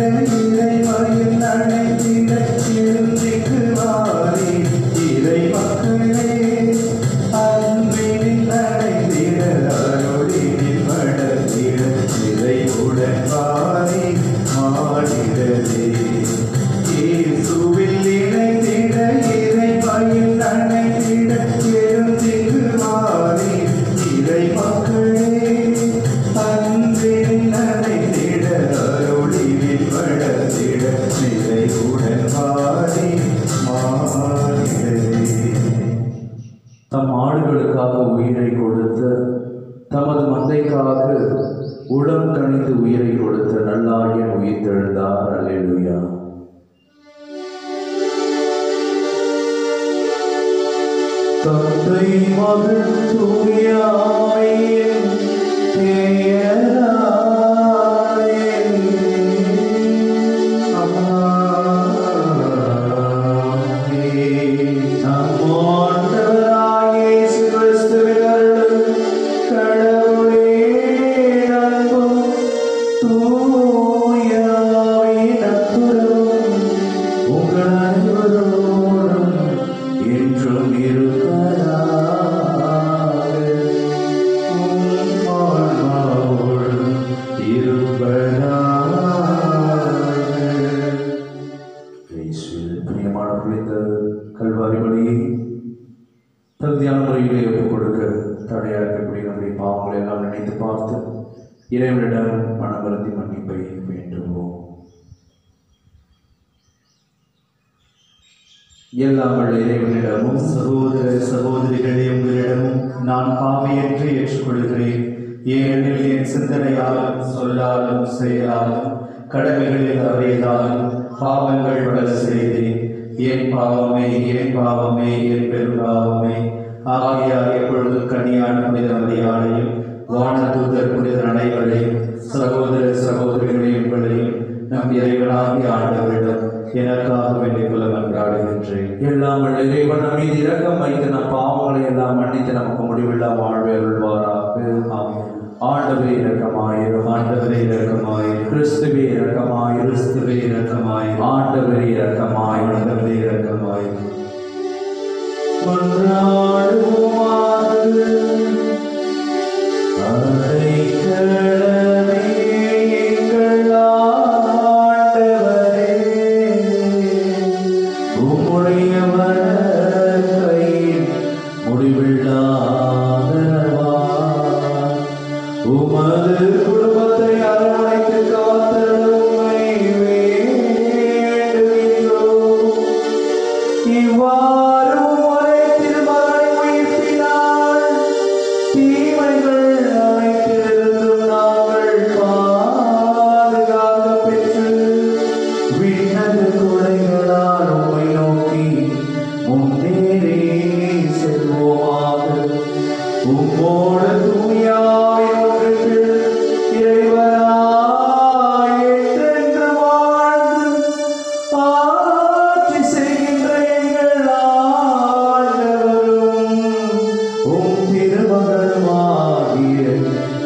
இறைவனின் அழைத்திட எழுந்திக்கு வாரி இறை மக்களே அன்பினில் அழைத்திட அருளினில் வளர்த்திட இறைவுடன் வாரி மாடிடவே இயேசுவில் இணைந்திட இறைவனின் அழைத்திட எழுந்திக்கு வாரி இறை மக்களே அன்பினில் அழைத்திட அருளினில் வளர்த்திட இறைவுடன் வாரி மாடிடவே. தம் ஆடுகளுக்காக உயிரை கொடுத்த தமது மந்தைக்காக உளம் கணிந்து உயிரை கொடுத்த நல்லாயன் உயிர்த்தெழுந்தார். அல்லேலூயா. தந்தை மகன் தூய ஆவியின் பெயராலே நம் ஆண்டவராகிய இயேசு கிறிஸ்துவின் அருளும் கடவுளின் அன்பும் தூய ஆவியின் நட்புறவும் உங்கள் அனைவரோடும் என்றும் இருப்பதாக. உம் ஆன்மாவோடும் இருப்பதாக. இயேசுவில் பிரியமானவர்களே, இந்த கல்வாரி பலியை தகுதியான முறையிலே ஒப்புக் கொடுக்க தடையாக இருக்கக்கூடிய நம்முடைய பாவங்களை எல்லாம் நினைத்து பார்த்து இறைவனிடம் மனவருந்தி மன்னிப்பை வேண்டுவோம். எல்லாம் வல்ல இறைவனிடமும் சகோதர சகோதரிகளே, உங்களிடமும் நான் பாவி என்று ஏற்றுக்கொள்கிறேன். ஏனெனில் என் சிந்தனையாலும் சொல்லாலும் செயலாலும் கடமைகளில் தவறியதாலும் பாவங்கள் பல செய்தேன். என் பாவமே என் பாவமே என் பெரும் பாவமே. ஆகையால் எப்பொழுதும் கன்னியான புனித மரியாதையும் வானதூதர் புனிதர் அனைவரையும் சகோதர சகோதரிகளையும் உங்களையும் நம் இறைவனாகிய ஆண்டவரிடம் எனக்காக வேண்டிக் கொள்ள மன்றாடுகின்றேன். எல்லாம் வல்ல இறைவன் நம் மீது இரக்கம் வைத்து நம் பாவங்களை எல்லாம் மன்னித்து நமக்கு முடிவில்லா வாழ்வை அருள்வாராக. ஆமென். ஆண்டவரே இரக்கமாயிரும். ஆண்டவரே இரக்கமாயிரும். கிறிஸ்துவே இரக்கமாயிரும். கிறிஸ்துவே இரக்கமாயிரும். ஆண்டவரே இரக்கமாயிரும். ஆண்டவரே இரக்கமாயிரும். மன்றாடுவோமாக. அடைக்கலமே எங்கள் ஆண்டவரே, உம்முடைய வலக்கையில் முடிவில்லாதவா, உமது குடும்பத்தை அரவணைத்து காத்தருள உம்மை வேண்டுகின்றோம். இவ்வாறு ஒரே திருமகனை உயிர்ப்பினால் தீமைகள் அனைத்திலிருந்தும் நாங்கள் பாதுகாக்கப் பெற்று விண்ணக கொடைகளால் உம்மை நோக்கி முன்னேறி செல்வோமாக. உம்மோடு தூய ஆவியின் ஒன்றிற்கு இறைவனாய் என்றென்று வாழ்ந்து ஆட்சி செய்கின்ற எங்கள் ஆண்டவரும் உம் திருமகனுமாகிய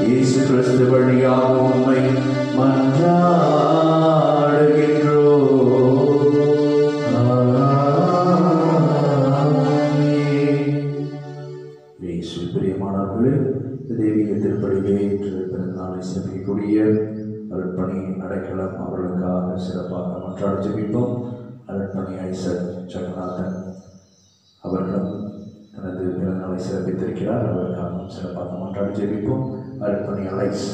இயேசு கிறிஸ்து வழியாக உம்மை மன்றாடுகின்றோம். இயேசு பிரியமானவர்களே, தெய்வீக திருப்பலியிலே இன்று பிறந்தநாளை சிறப்பிக்கக்கூடிய அருட்பணி அடைக்கலம் அவர்களுக்காக சிறப்பாக மன்றாட ஜெபிப்போம். அருட்பணி ஐசக் ஜெகநாதன் அவர்களும் தனது பிறந்தநாளை சிறப்பித்திருக்கிறார். அவர்களுக்காகவும் சிறப்பாக மன்றாட ஜெபிப்போம். அருட்பணி அலைஸ்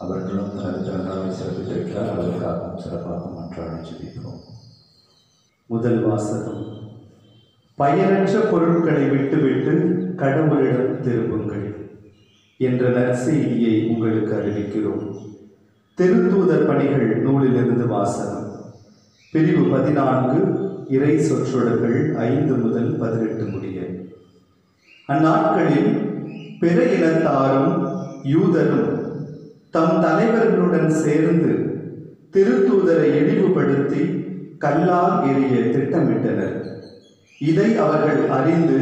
அவர்களும் தனது பிறந்தநாளை சிறப்பித்திருக்கிறார். அவர்களுக்காகவும் சிறப்பாக மன்றாட ஜெபிப்போம். முதல் வாசகம். பயனற்ற பொருட்களை விட்டுவிட்டு கடவுளிடம் திரும்புங்கள் என்ற நற்செய்தியை உங்களுக்கு அறிவிக்கிறோம். திருத்தூதர் பணிகள் நூலிலிருந்து வாசகம். பிரிவு 14 இறை சொற்றொடர்கள் 5 முதல் 18 முடிய. அந்நாட்களில் பிற இனத்தாரும் யூதரும் தம் தலைவர்களுடன் சேர்ந்து திருத்தூதரை இழிவுபடுத்தி கல்லால் எறிய திட்டமிட்டனர். இதை அவர்கள் அறிந்து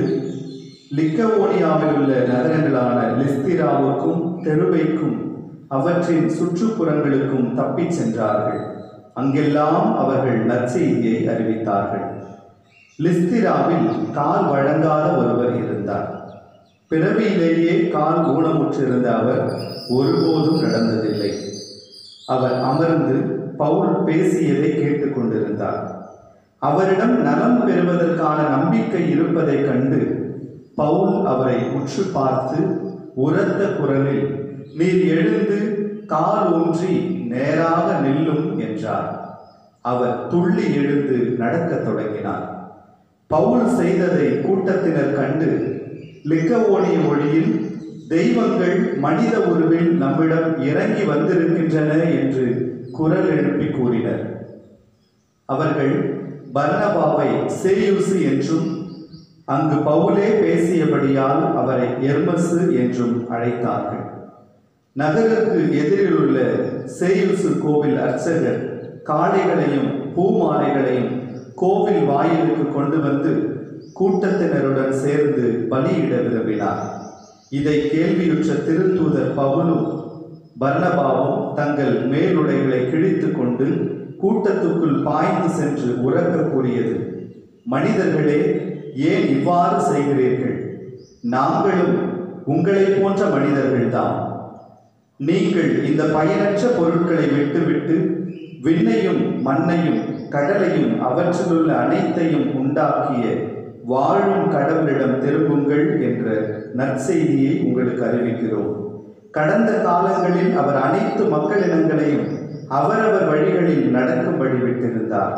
லிக்கவோனியாவில் உள்ள நகரங்களான லிஸ்திராவுக்கும் தெருவைக்கும் அவற்றின் சுற்றுப்புறங்களுக்கும் தப்பிச் சென்றார்கள். அங்கெல்லாம் அவர்கள் நற்செய்தியை அறிவித்தார்கள். லிஸ்திராவில் கால் வழங்காத ஒருவர் இருந்தார். பிறவியிலேயே கால் ஊனமுற்றிருந்த அவர் ஒருபோதும் நடந்ததில்லை. அவர் அமர்ந்து பவுல் பேசியதை கேட்டுக்கொண்டிருந்தார். அவரிடம் நலம் பெறுவதற்கான நம்பிக்கை இருப்பதைக் கண்டு பவுல் அவரை உற்று பார்த்து உரத்த குரலில், நீர் எழுந்து கால் ஊன்றி நேராக நில்லும் என்றார். அவர் துள்ளி எழுந்து நடக்கத் தொடங்கினார். பவுல் செய்ததை கூட்டத்தினர் கண்டு லிக்கவோனிய மொழியில், தெய்வங்கள் மனித உருவில் நம்மிடம் இறங்கி வந்திருக்கின்றன என்று குரல் எழுப்பி கூறினர். அவர்கள் பர்னபாவை சேயுசு என்றும் அங்கு பவுலே பேசியபடியால் அவரை எர்மசு என்றும் அழைத்தார்கள். நகருக்கு எதிரில் உள்ள சேயுசு கோவில் அர்ச்சகர் காளைகளையும் பூமாலைகளையும் கோவில் வாயிலுக்கு கொண்டு வந்து கூட்டத்தினருடன் சேர்ந்து பலியிட விரும்பினார். இதை கேள்வியுற்ற திருத்தூதர் பவுலும் பர்னபாவும் தங்கள் மேலுடைகளை கிழித்து கொண்டு கூட்டத்துக்குள் பாய்ந்து சென்று உரக்க கூறியது, மனிதர்களே, ஏன் இவ்வாறு செய்கிறீர்கள்? நாங்களும் உங்களை போன்ற மனிதர்கள்தான். நீங்கள் இந்த பயனற்ற பொருட்களை விட்டுவிட்டு விண்ணையும் மண்ணையும் கடலையும் அவற்றிலுள்ள அனைத்தையும் உண்டாக்கிய வாழும் கடவுளிடம் திரும்புங்கள் என்ற நற்செய்தியை உங்களுக்கு அறிவிக்கிறோம். கடந்த காலங்களில் அவர் அனைத்து மக்களினங்களையும் அவரவர் வழிகளில் நடக்கும்படி விட்டிருந்தார்.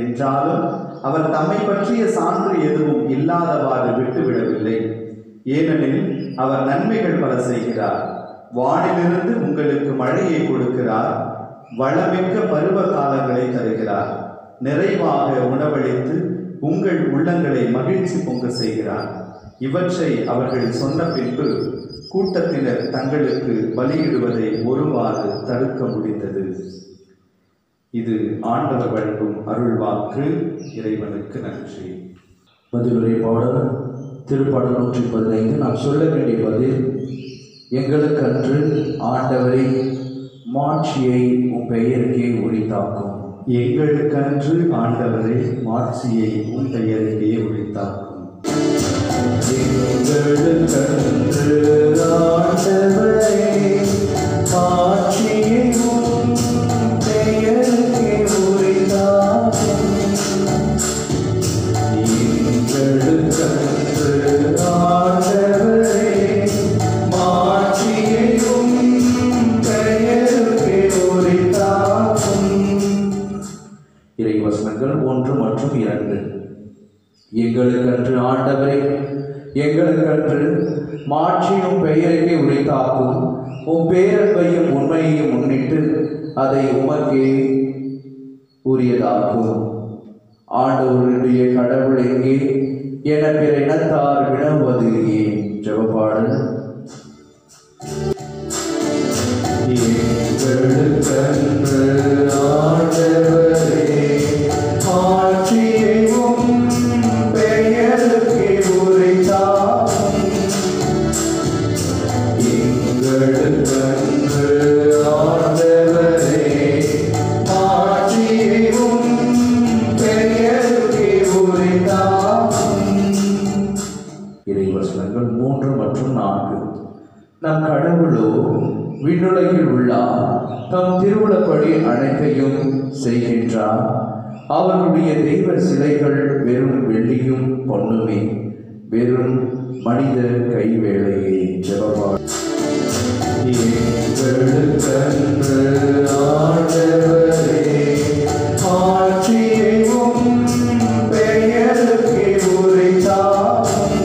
என்றாலும் அவர் தம்மை பற்றிய சான்று எதுவும் இல்லாதவாறு விட்டுவிடவில்லை. ஏனெனில் அவர் நன்மைகள் பல செய்கிறார். வானிலிருந்து உங்களுக்கு மழையை கொடுக்கிறார். வளமிக்க பருவ காலங்களை தருகிறார். நிறைவாக உணவளித்து உங்கள் உள்ளங்களை மகிழ்ச்சி பொங்க செய்கிறார். இவற்றை அவர்கள் சொன்ன பின்பு கூட்டத்தினர் தங்களுக்கு பலியிடுவதை ஒருவாறு தடுக்க முடிந்தது. இது ஆண்டவர் வழங்கும் அருள் வாக்கு. இறைவனுக்கு நன்றி. பதிலுரை பாடல் திருப்பாடல் 115. நாம் சொல்ல வேண்டிய பதில், எங்களுக்கன்று ஆண்டவரை மாட்சியை உம் பெயருக்கே உரித்தாக்கும். எங்களுக்கன்று ஆண்டவரை மாட்சியை உம் பெயருக்கே உரித்தாக்கும். எங்களுக்கன்று ஆண்டவரை மாட்சியை உம் பெயருக்கே உரித்தாக்கும். எங்களுக்கன்று ஆண்டவரை மாட்சியை உம் பெயருக்கே உரித்தாக்கும். இறைவசனங்கள் 1 மற்றும் 2. எங்களுக்கன்று ஆண்டவரை எங்களுக்கன்று மாட்சியும் பெயருக்கே உரித்தாக்கும். உம் பேரன்பையும் உண்மையையும் முன்னிட்டு அதை உமக்கே உரியதாக்கும். ஆண்டவருடைய கடவுள் எங்கே என பிற இனத்தார் வினவுவது ஏன்? ஜெபப்பாடல். எங்களுக்கன்று ஆண்டவரே மாட்சியை உம் பெயருக்கே உரித்தாக்கும். எங்களுக்கன்று ஆண்டவரே மாட்சியை உம் பெயருக்கே உரித்தாக்கும். இறைவசனங்கள் 3 மற்றும் 4. நம் கடவுளோ விண்ணுலகில் உள்ளார். தம் திருவுளப்படி அனைத்தையும் செய்கின்றார். அவருடைய தெய்வ சிலைகள் வெறும் வெள்ளியும் பொன்னுமே, வெறும் மனித கைவேளையே. ஜெபப்பாடல். எங்களுக்கன்று ஆண்டவரே மாட்சியை உம் பெயருக்கே உரித்தாக்கும்.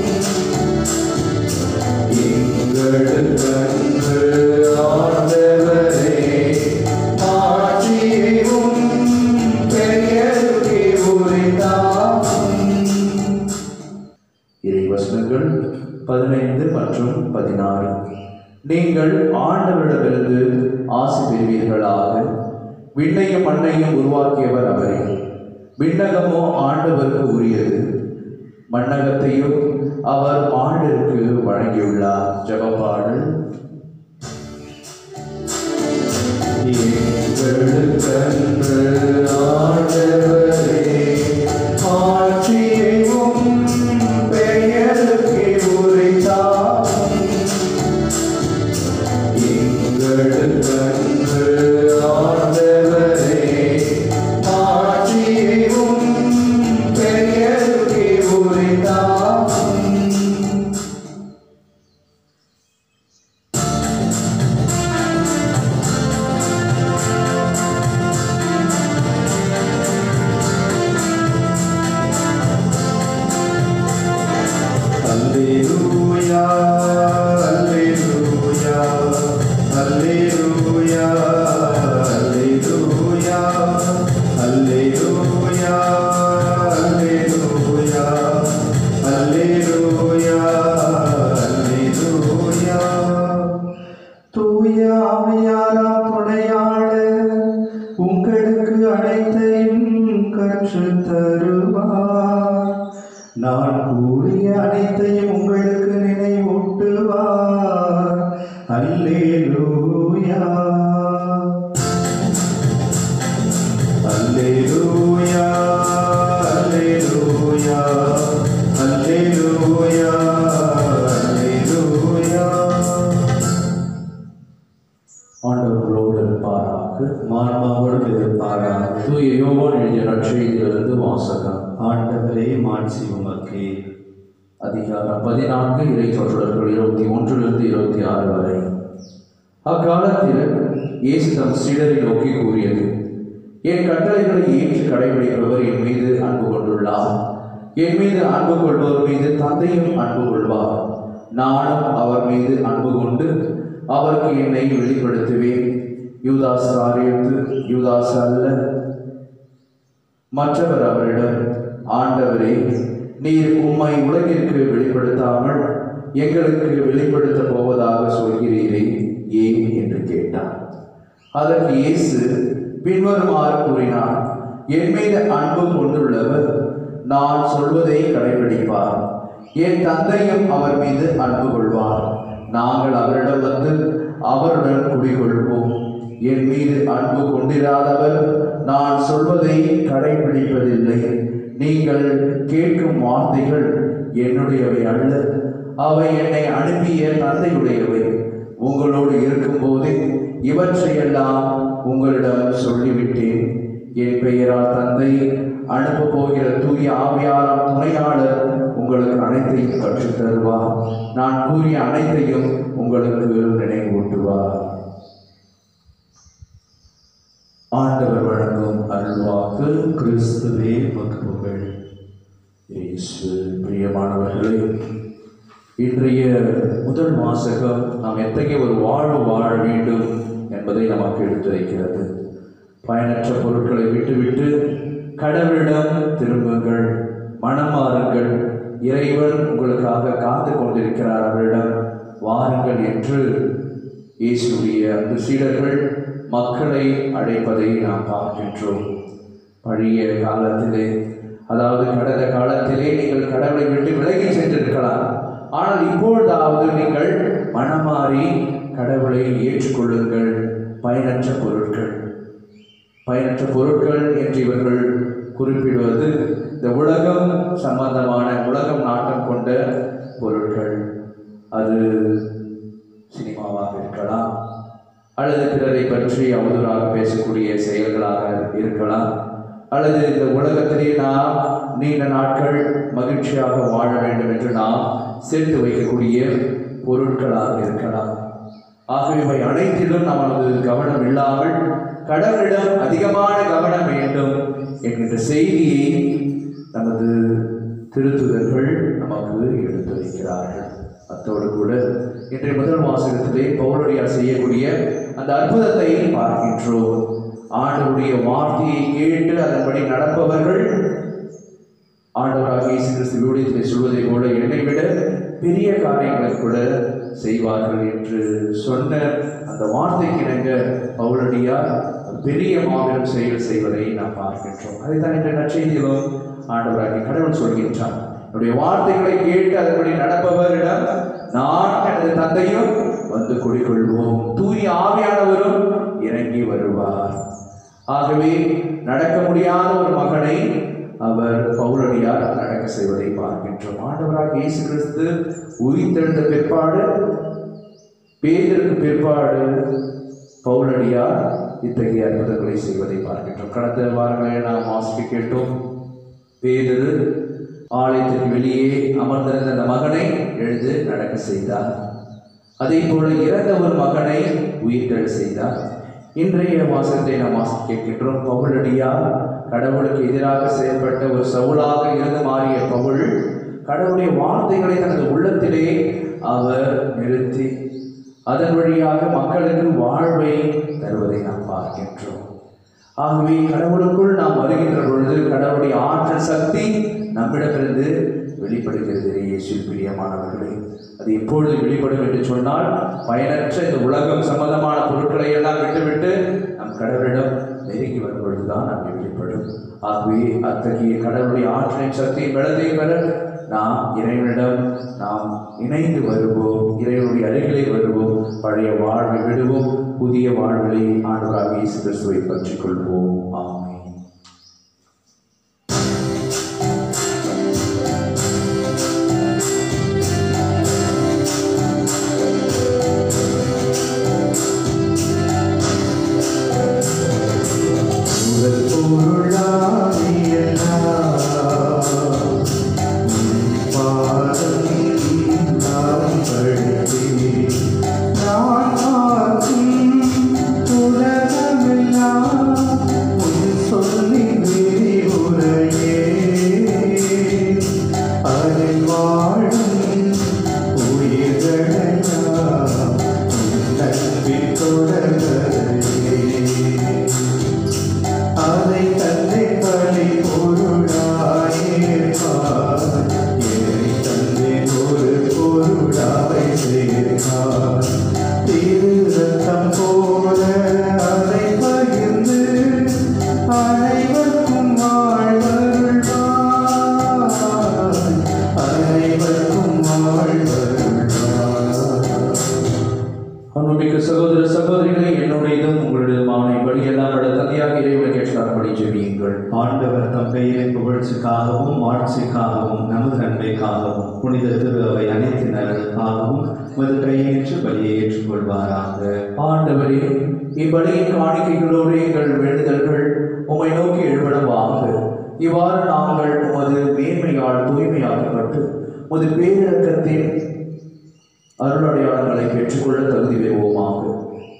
எங்களுக்கன்று ஆண்டவரே மாட்சியை உம் பெயருக்கே உரித்தாக்கும். இறைவசனங்கள் 15 மற்றும் 16. நீங்கள் ஆண்டவரிடமிருந்து ஆசி பெறுவீர்களாக. விண்ணையும் மண்ணையும் உருவாக்கியவர் அவரே. விண்ணகமோ ஆண்டவருக்கு உரியது, மண்ணகத்தையும் அவர் ஆண்டிற்கு வழங்கியுள்ளார். ஜெபப்பாடல். எங்களுக்கன்று தூய ஆவியாராம் துணையாளர் உங்களுக்கு அனைத்தையும் கற்றுத் தருவார். நான் கூறிய அனைத்தையும் உங்களுக்கு நினைவூட்டுவார். அல்லேலூயா அல்லேலூயா அல்லேலூயா அல்லேலூயா அல்லேலூயா. ஆண்டவர்களோடு இருப்பாராக, மான்மாவோடு இருப்பாராக. தூய யோவான் எழுதிய நற்செய்தியிலிருந்து வாசகம். ஆண்டவரே மாட்சி உமக்கே. அதிகாரம் 14 இறை சொற்றொடர்கள் 21 26 வரை. அக்காலத்தில் இயேசு தம் சீடரை நோக்கி கூறியது, என் கட்டளைகளை ஏற்று கடைபிடிப்பவர் என் மீது அன்பு கொண்டுள்ளார். என் மீது அன்பு கொள்பவர் மீது தந்தையும் அன்பு கொள்வார். நானும் அவர் மீது அன்பு கொண்டு அவருக்கு என்னை வெளிப்படுத்துவேன். யூதாஸ் காரியத்து யூதாஸ் அல்ல. மற்றவர் அவரிடம், ஆண்டவரே, நீர் உம்மை உலகிற்கு வெளிப்படுத்தாமல் எங்களுக்கு வெளிப்படுத்த போவதாக சொல்கிறீரே, ஏன் என்று கேட்டார். அதற்கு இயேசு பின்வருமாறு கூறினார், என் மீது அன்பு கொண்டுள்ளவர் நான் சொல்வதை கடைபிடிப்பார். என் தந்தையும் அவர் மீது அன்பு கொள்வார். நாங்கள் அவரிடம் வந்து அவருடன் குடிகொள்வோம். என் மீது அன்பு கொண்டிராதவர் நான் சொல்வதை கடைபிடிப்பதில்லை. நீங்கள் கேட்கும் வார்த்தைகள் என்னுடையவை அல்ல, அவை என்னை அனுப்பிய தந்தையுடையவை. உங்களோடு இருக்கும்போதே இவற்றையெல்லாம் உங்களிடம் சொல்லிவிட்டேன். என் பெயரால் தந்தை அனுப்ப போகிற தூய ஆவியாராம் துணையாளர் உங்களுக்கு அனைத்தையும் கற்றுத் தருவார். நான் கூறிய அனைத்தையும் உங்களுக்கு நினைவூட்டுவார். ஆண்டவர் வழங்கும் அருள்வாக்கு. கிறிஸ்துவே உமக்கு புகழ். இயேசு பிரியமானவர்களே, இன்றைய முதல் வாசகம் நாம் எத்தகைய ஒரு வாழ்வு வாழ வேண்டும் என்பதை நமக்கு எடுத்துரைக்கிறது. பயனற்ற பொருட்களை விட்டுவிட்டு கடவுளிடம் திரும்புங்கள், மனம் மாறுங்கள், இறைவன் உங்களுக்காக காத்து கொண்டிருக்கிறார், அவரிடம் வாருங்கள் என்று இயேசுடைய அந்த சீடர்கள் மக்களை அழைப்பதை நாம் பார்க்கின்றோம். பழைய காலத்திலே, அதாவது கடந்த காலத்திலே நீங்கள் கடவுளை விட்டு விலகி சென்றிருக்கலாம். ஆனால் இப்பொழுதாவது நீங்கள் மனமாறி கடவுளை ஏற்றுக்கொள்ளுங்கள். பயனற்ற பொருட்கள் என்று இவர்கள் குறிப்பிடுவது இந்த உலகம் சம்பந்தமான, உலகம் நாட்டம் கொண்ட பொருட்கள். அது சினிமாவாக இருக்கலாம், அல்லது பிறரை பற்றி அவதூறாக பேசக்கூடிய செயல்களாக இருக்கலாம், அல்லது இந்த உலகத்திலே நாம் நீண்ட நாட்கள் மகிழ்ச்சியாக வாழ வேண்டும் என்று நாம் சேர்த்து வைக்கக்கூடிய பொருட்களாக இருக்கலாம். ஆகவே இவை அனைத்திலும் நமது கவனம் இல்லாமல் கடவுளிடம் அதிகமான கவனம் வேண்டும் என்கின்ற செய்தியை நமது திருத்துதர்கள் நமக்கு எடுத்து வைக்கிறார்கள். அத்தோடு கூட இன்றைய முதல் வாசகத்திலே பவுலடியார் செய்யக்கூடிய அந்த அற்புதத்தை பார்க்கின்றோம். ஆண்டவருடைய வார்த்தையை கேட்டு அதன்படி நடப்பவர்கள் ஆண்டவராக இயேசு கிறிஸ்து ஊழியத்திலே சொல்வதை போல என்னை விட பெரிய காரியங்களை கூட செய்வார்கள் என்று சொன்ன அந்த வார்த்தைக்கு இணங்க பவுலடியார் பெரிய மாபெரும் செயல் செய்வதை நாம் பார்க்கின்றோம். அதைத்தான் இன்றைய நற்செய்தியிலும் ஆண்டவராகிய கடவுள் சொல்கின்றார், என்னுடைய வார்த்தைகளை கேட்டு அதன்படி நடப்பவரிடம் நான் எனது தந்தையும் வந்து குடிகொள்வோம், தூய ஆவியானவரும் இறங்கி வருவார். ஆகவே நடக்க முடியாத ஒரு மகனை அவர் பவுலடியார் நடக்க செய்வதை பார்க்கின்றோம். ஆண்டவராக இயேசு கிறிஸ்து உயிர்த்தெழுந்த பிற்பாடு, பேதருக்கு பிற்பாடு பவுலடியார் இத்தகைய அற்புதங்களை செய்வதை பார்க்கின்றோம். கடந்த வாரங்களில் நாம் வாசிக்க கேட்டோம். பேதுரு ஆலயத்திற்கு வெளியே அமர்ந்திருந்த அந்த மகனை எழுந்து நடக்க செய்தார். அதே போல இறந்த ஒரு மகனை உயிர்த்தெழ செய்தார். இன்றைய வாசகத்தை நாம் வாசிக்க கேட்கின்றோம். பவுலடியார் கடவுளுக்கு எதிராக செயல்பட்ட ஒரு சவுலாக இருந்து மாறிய பவுல் கடவுளுடைய வார்த்தைகளை தனது உள்ளத்திலே அவர் நிறுத்தி அதன் வழியாக மக்களுக்கு வாழ்வை தருவதை நாம் பார்க்கின்றோம். ஆகவே கடவுளுக்குள் நாம் வருகின்ற பொழுது கடவுளுடைய ஆற்றல் சக்தி நம்மிடமிருந்து வெளிப்படுகிறது. இயேசுவில் பிரியமானவர்களே, அது எப்பொழுது வெளிப்படும் என்று சொன்னால், பயனற்ற இந்த உலகம் சம்பந்தமான பொருட்களை எல்லாம் விட்டுவிட்டு நம் கடவுளிடம் நெருங்கி வரும்பொழுதுதான் நமக்கு வெளிப்படும். ஆகவே அத்தகைய கடவுளுடைய ஆற்றலின் சக்தியின் பலத்தையும் பெற நாம் இறைவனிடம் நாம் இணைந்து வருவோம், இறைவனுடைய அருகிலே வருவோம், பழைய வாழ்வை விடுவோம், புதிய வாழ்வை ஆண்டவராகிய இயேசு கிறிஸ்துவை பற்றிக் கொள்வோம். ஆமென். சகோதர சகோதரிகளை, என்னுடையதும் உங்களுடையதுமான இப்படியெல்லாம் தந்தையாக இறைவனுக்கு ஏற்றாற்படி ஜெபியுங்கள். ஆண்டவர் தம் பெயரின் புகழ்ச்சிக்காகவும் ஆட்சிக்காகவும் நமது நன்மைக்காகவும் புனித திரு அவை அனைத்தினர்களுக்காகவும் மது கையேற்று பலியை ஏற்றுக்கொள்வாராக. ஆண்டவரே, இப்பலியின் காணிக்கைகளோடு எங்கள் வேண்டுதல்கள் உம்மை நோக்கி எழுபடவாக. இவ்வாறு நாங்கள் உமது மேன்மையால் தூய்மையாக்கப்பட்டு உமது பேரிரக்கத்தின் அருளடையாளங்களை பெற்றுக்கொள்ள தகுதி பெறுவோமாக.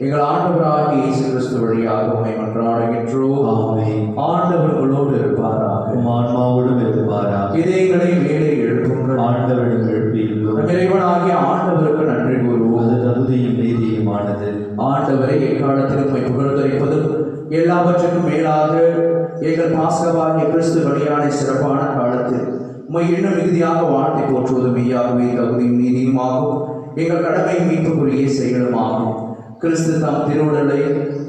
எங்கள் ஆண்டவராகிய இயேசு கிறிஸ்து வழியாக உம்மை மன்றாடுகின்றோம். ஆமென். ஆண்டவர் உங்களோடு இருப்பாராக, உம் ஆன்மாவோடும் இருப்பாராக. இதயங்களை மேலே எழுப்புங்கள். ஆண்டவரிடம் எழுப்பியுள்ளோம். நம் இறைவனாகிய ஆண்டவருக்கு நன்றி கூறுவோம். அது தகுதியும் நீதியுமானது. ஆண்டவரை எக்காலத்திலும் உம்மை புகழ்ந்துரைப்பதும் எல்லாவற்றுக்கும் மேலாக எங்கள் பாஸ்கவாகிய கிறிஸ்து வழியான சிறப்பான காலத்தில் உம்மை இன்னும் மிகுதியாக வாழ்த்தி போற்றுவதும் மெய்யாகவே தகுதியும் நீதியுமாகும். எங்கள் கடமை மீட்புக்குரிய செயலுமாகும். கிறிஸ்து தாம் திருவுடலை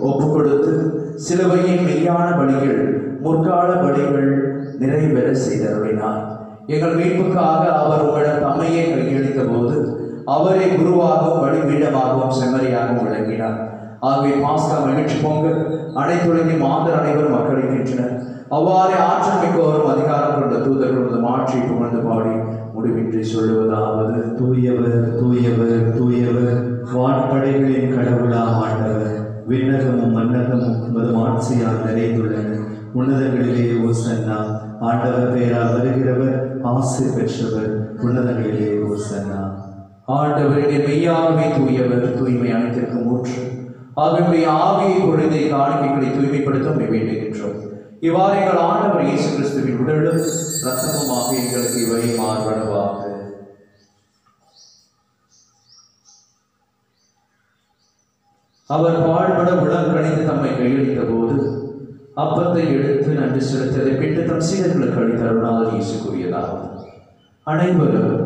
ஒப்பு கொடுத்து சிலுவையின் மெய்யான பலிகள் முற்கால பலிகள் நிறைவேற செய்தருளினார். எங்கள் மீட்புக்காக அவர் உங்களிடம் தம்மையே கையளித்த போது அவரை குருவாகவும் வழிபீடமாகவும் செம்மறியாகவும் விளங்கினார். ஆகவே பாஸ்கா மகிழ்ச்சி பொங்க அனைத்துலகின் மாந்தர் அனைவரும் மக்களிக்கின்றனர். அவ்வாறே ஆற்றல் மிக்கவரும் அதிகாரம் கொண்ட தூதர்கள் ஆட்சி புகழ்ந்து பாடி முடிவின்றி சொல்லுவதாவது: தூயவர் தூயவர் தூயவர், வான்படைகளின் கடவுளாம் ஆண்டவர். விண்ணகமும் மன்னகமும் மது ஆட்சியால் நிறைந்துள்ளன. உன்னதங்களிலே ஓசன்னா. ஆண்டவர் பெயரால் வருகிறவர் ஆசி பெற்றவர். உன்னதங்களிலே ஓசன்னா. ஆண்டவரின் மெய்யாகவே தூயவர், தூய்மை அனைத்திற்கும் ஊற்று. அவருடைய ஆவியை பொழுதை காணிக்கைகளை தூய்மைப்படுத்த வேண்டுகின்றோம். இவ்வாறு எங்கள் ஆண்டவர் இயேசு கிறிஸ்துவின் உடலும் இரத்தமுமாக எங்களுக்கு இவை மாறுபடுவாக. அவர் பாழ்பட உடற்கணிந்து தம்மை கையளித்த போது அப்பத்தை எடுத்து நன்றி செலுத்ததை பிட்டு தம் சீடர்களுக்கு அளித்தருளால் இயேசு கூறியதாகும்: அனைவரும்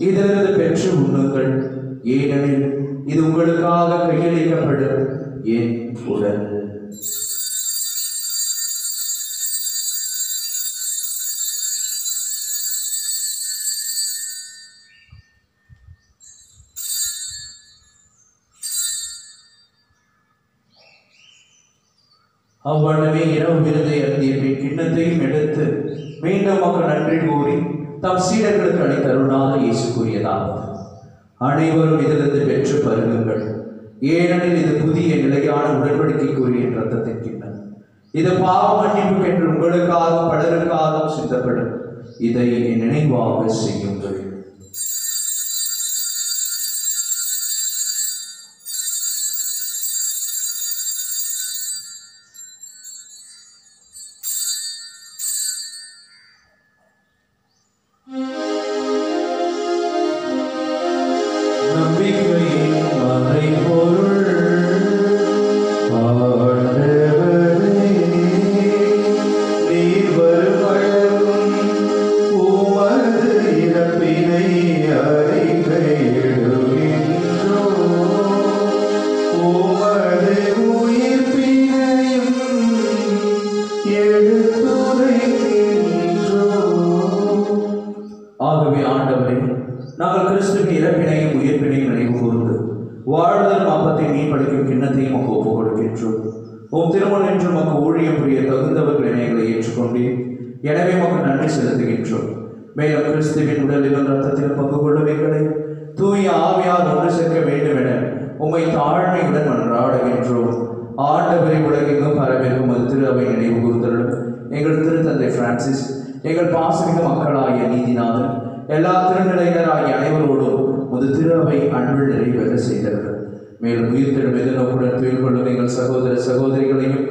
இதிலிருந்து பெற்று உண்ணுங்கள், ஏனெனில் இது உங்களுக்காக கையளிக்கப்படும் என் உடல். அவ்வளவே இரவு விருதை அருந்திய பின் கிண்ணத்தையும் எடுத்து மீண்டும் மக்கள் நன்றி கூறி தம் சீடர்களுக்கு அளித்தருளாக இயேசு கூறியதாவது: அனைவரும் இதிலிருந்து பெற்று பருகுங்கள், ஏனெனில் இது புதிய நிலையான உடன்படிக்கைக்குரிய இரத்தத்தின் கிண்ணம். இது பாவ மன்னிப்பு என்று உங்களுக்காகவும் பலருக்காகவும் சிந்தப்படும். இதை என் நினைவாக செய்யுங்கள். நீர் வருவழகும் உமது இறப்பினை அப்பத்தை மீன்பளிக்கும் கிண்ணத்தையும் உமக்கு ஒப்புக் கொடுக்கின்றோம். உம் திருமணம் என்று உமக்கு ஊழியம் புரிய தகுந்தவர்கள் இணைகளை ஏற்றுக்கொண்டேன். எனவே உமக்கு நன்றி செலுத்துகின்றோம். மேலும் கிறிஸ்துவின் உடலிலும் இரத்தத்திலும் பங்கு கொள்ளும் எங்களை தூய ஆவியால் ஒன்று சேர்க்க வேண்டும் என உம்மை தாழ்மையுடன் மன்றாடுகின்றோம். ஆண்டவரை உலகெங்கும் பரவிருக்கும் அது திரு அவை நினைவு கூர்ந்தருளும். எங்கள் திருத்தந்தை பிரான்சிஸ், எங்கள் பாசமிகு மக்களாகிய நீதிநாதன், எல்லா திருநிலையினராகிய அனைவரோடும் முது திரு அவை அன்பில் நிறைவேற செய்தார்கள். மேலும் உயிர்த்தெழும் எதிர்நோக்குடன் துயில் கொள்ளும் எங்கள் சகோதர சகோதரிகளையும்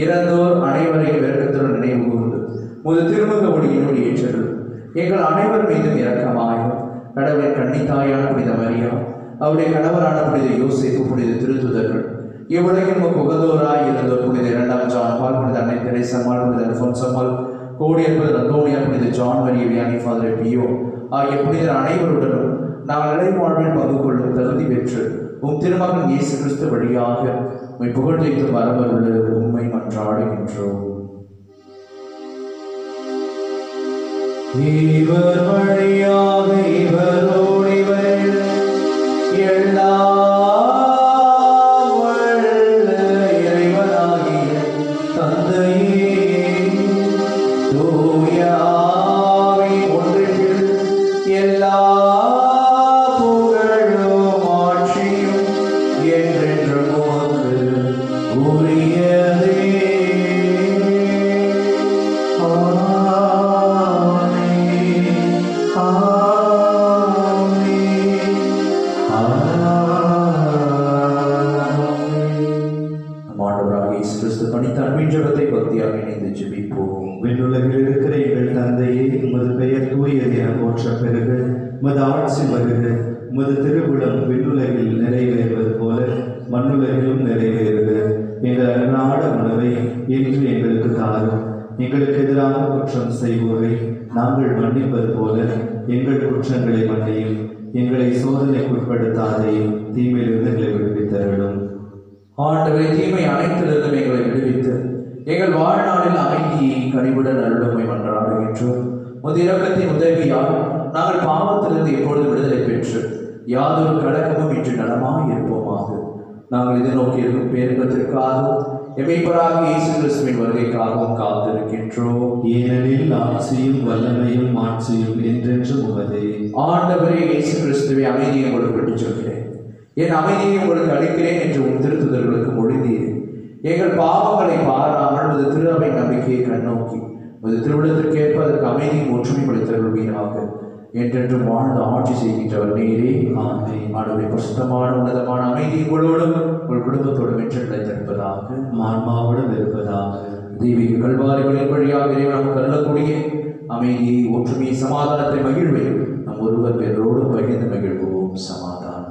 இறந்தோர் அனைவரையும் இறக்கத்துடன் நினைவு கூர்ந்து முது திருமுக ஒளியினோடு ஏற்றல். எங்கள் அனைவர் மீதும் இரக்கமாயும் கடவுளின் கன்னித்தாயான புனித மரியா, அவருடைய கணவரான புனித யோசேப்பு, புனித திருத்துதர்கள், இவ்வுலகில் உகந்தோராய் இருந்தோர் புனித 2ஆம் ஜான் பால், புனித அன்னை தெரேசம்மாள், புனித அல்போன்சம்மாள், கோடியற்பது அந்தோனியார், புனித ஜான் மரிய வியானி, ஃபாதர் பியோ ஆகிய புனிதர் அனைவருடனும் நாங்கள் நிலை வாழ்வில் பங்கு கொள்ளும் தகுதி பெற்று உம் திருமகன் இயேசு கிறிஸ்து வழியாக உம்மை புகழ்ந்து வரவருள்ள உம்மை மன்றாடுகின்றோம். இவர் வழியாக இவரோடு இவரில் எல்லாம் வல்ல இறைவனாகிய தந்தையே, தூய ஆவியின் ஒன்றில் எல்லா புகழும் ஆட்சியும் என்றென்றும் உமக்கு உரியதே. விண்ணுலகில் இருக்கிற எங்கள் தந்தையே, உமது பெயர் தூயது என போற்ற பெருக, உமது ஆட்சி வருக, உமது திருவுளம் விண்ணுலகில் நிறைவேறுவது போல மண்ணுலகிலும் நிறைவேறுக. எங்கள் அன்றாட உணவை இன்று எங்களுக்கு தாரும். எங்களுக்கு எதிராக குற்றம் செய்வோரை நாங்கள் மன்னிப்பது போல எங்கள் குற்றங்களை மன்னியும். எங்களை சோதனைக்குட்படுத்தாதையும் தீமையிலிருந்து எங்களை விடுவித்தருளும். ஆண்டவரே, தீமை அனைத்திலிருந்தும் எங்களை விடுவித்து எங்கள் வாழ்நாளில் அமைதியை கனிவுடன் அருளுமை மன்றாடுகின்றோம். முது இரக்கத்தின் உதவியால் நாங்கள் பாவத்திலிருந்து எப்பொழுது விடுதலை பெற்று யாதொரு கலக்கமும் இன்று நலமாக இருப்போமாக. நாங்கள் எதிர்நோக்கி இருக்கும் பேரின்பத்திற்காகவும் எமைப்பராக இயேசு கிறிஸ்துவின் வருகைக்காகவும் காத்திருக்கின்றோம். ஏனெனில் ஆட்சியும் வல்லமையும் மாட்சியும் என்றென்றும் உமதே. ஆண்டவரே இயேசு கிறிஸ்துவை அமைதியை உங்களுக்கு விட்டுச் சொல்கிறேன், என் அமைதியை உங்களுக்கு அளிக்கிறேன் என்று உன் திருத்துதர்களுக்கு மொழிந்தீர். எங்கள் பாவங்களை பாராமல் உமது திரு அவை நம்பிக்கையை கண்ணோக்கி உமது திருவிழத்திற்கேற்ப அதற்கு அமைதியும் ஒற்றுமைப்படுத்தருள்வீராக. என்றென்றும் வாழ்ந்து ஆட்சி செய்கின்றவர் நீரே. ஆண்டவரே, பிரசுத்தமான உன்னதமான அமைதி உங்களோடும் உங்கள் குடும்பத்தோடும் என்று நிலைத்திருப்பதாக, ஆன்மாவோடும் இருப்பதாக. தெய்வீக கல்வாரிகளின் வழியாக இறைவன் நமக்கு அருளக்கூடிய அமைதியை, ஒற்றுமையை, சமாதானத்தை, மகிழ்வை நம் ஒருவர் பேரோடு பகிர்ந்து மகிழ்வோம். சமாதானம்.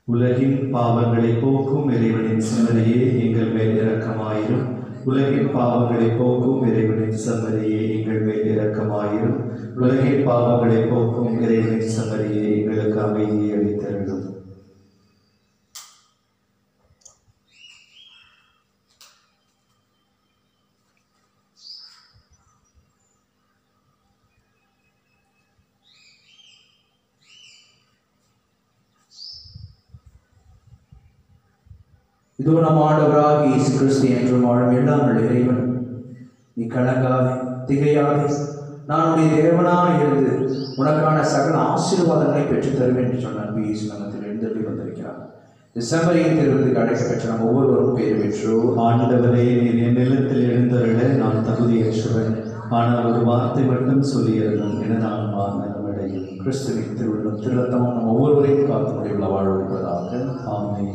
உலகின் பாவங்களை போக்கும் இறைவனின் செம்மறியே எங்கள் மேல் இரக்கமாயிரும். உலகின் பாவங்களை போக்கும் இறைவனின் செம்மறியே எங்கள் மேல் இரக்கமாயிரும். உலகின் பாவங்களை போக்கும் இறைவனின் செம்மறியே எங்களுக்கு அமைதியை அளித்தருளும். இதோ நம் ஆண்டவராக இயேசு கிறிஸ்து என்றும் வாழும் எல்லாம் இறைவன், நீ கலங்காதே, திகையாதே. நான் உடைய தேவனாக இருந்து உனக்கான சகல ஆசீர்வாதங்களை பெற்றுத் தருவேன் என்று சொன்ன அன்பு இயேசு நமத்தில் எழுந்தருளி வந்திருக்கிறார். செம்மறியின் திருவிருந்துக்கு அழைக்கப்பெற்ற நாம் ஒவ்வொருவரும் பேர் பெற்றோ. ஆண்டவரே, நீர் என் நிலத்தில் எழுந்தருள நான் தகுதியற்றவன். ஆனால் ஒரு வார்த்தை மட்டும் சொல்லியிருந்தோம் என நான் நலமடையும். கிறிஸ்துவின் திருவிழம் திருரத்தமும் நம் ஒவ்வொருவரையும் காத்து முடிவுள்ள வாழ்வளிப்பதாக. ஆமென்.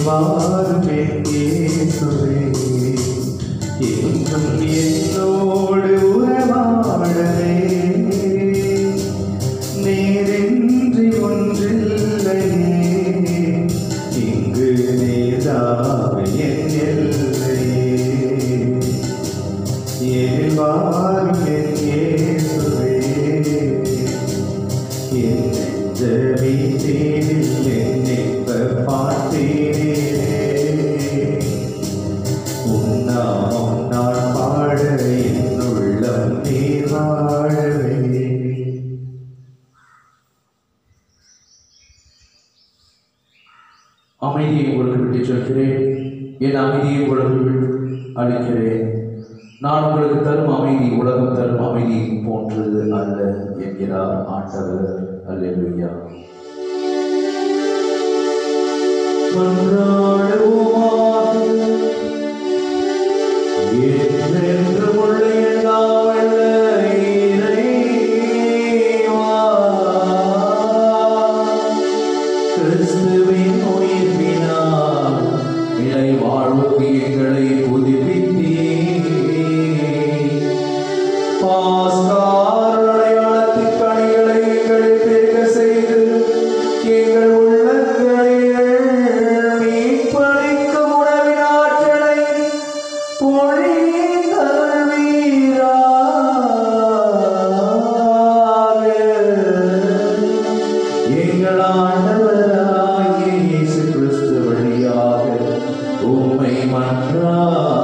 வாருமே வைக்கிறேன், என் அமைதியை உங்களுக்கு அளிக்கிறேன். நான் உங்களுக்கு தரும் அமைதி உலகம் தரும் அமைதி போன்றது அல்ல என்கிறார் ஆண்டவர். அல்லேலூயா. மன்றாடுவோமாக. என்றென்றுமுள்ள எல்லாம் வல்ல இறைவா, கிறிஸ்துவின் உயிர்ப்பினால் நிலை வாழ்வுக்கு எங்களை புதுப்பித்தீர். பாஸ்கார் அடையாளத்தின் பணிகளை எங்களில் பெருக செய்து எங்கள் உள்ளங்களில் மீட்பளிக்கும் உணவின் ஆற்றலை பொழிந்தருள்வீராக. எங்கள் ஆண்டவராகிய இயேசு கிறிஸ்து வழியாக உம்மை மன்றாடுகிறோம்.